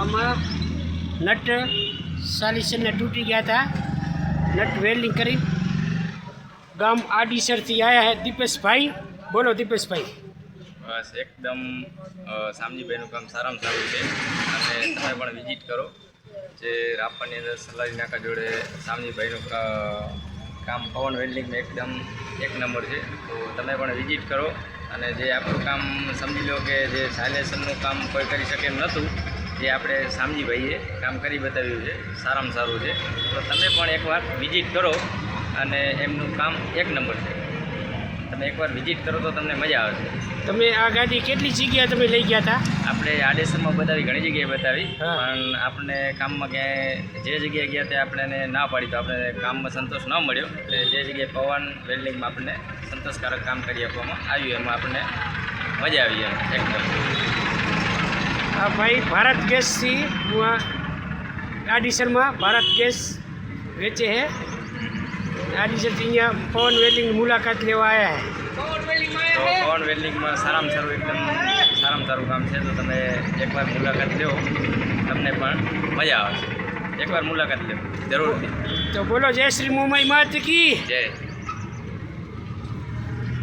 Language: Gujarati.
આમાં નટ સાલિસરને તૂટી ગયા હતા. નટ વેલ્ડિંગ કરી ગામ આડીસરથી આવ્યા છે દીપેશભાઈ. બોલો દીપેશભાઈ. બસ એકદમ સામજીભાઈનું કામ સારામાં સારું છે અને તમે પણ વિઝિટ કરો. જે રાપરની અંદર સલારી નાકા જોડે સામજીભાઈનું કામ પવન વેલ્ડિંગમાં એકદમ એક નંબર છે. તો તમે પણ વિઝિટ કરો અને જે આપણું કામ સમજી લો કે જે સાયલેશનનું કામ કોઈ કરી શકે એમ નહોતું, જે આપણે સામજીભાઈએ કામ કરી બતાવ્યું છે, સારામાં સારું છે. તો તમે પણ એકવાર વિઝિટ કરો અને એમનું કામ એક નંબર છે. તમે એકવાર વિઝિટ કરો તો તમને મજા આવશે. તમે આ ગાડી કેટલી જગ્યાએ તમે લઈ ગયા હતા? આપણે આડેસરમાં બતાવી, ઘણી જગ્યાએ બતાવી, હા. પણ આપણે કામમાં ક્યાંય જે જગ્યાએ ગયા તે આપણે ના પાડી તો આપણે કામમાં સંતોષ ન મળ્યો. એટલે જે જગ્યાએ પવન વેલ્ડિંગમાં આપણને સંતોષકારક કામ કરી આપવામાં આવ્યું એમાં આપણને મજા આવી એમ એકદમ. આ ભાઈ ભારત ગેસથી આડીસરમાં ભારત ગેસ વેચે છે. આડીસરથી અહીંયા પવન વેલ્ડિંગની મુલાકાત લેવા આવ્યા છે. તો પવન વેલ્ડિંગમાં સારામાં સારું એકદમ સારામાં સારું કામ છે. તો તમે એકવાર મુલાકાત લો, તમને પણ મજા આવશે. એકવાર મુલાકાત લો જરૂરથી. તો બોલો જય શ્રી મોમાઈ માત કી જય.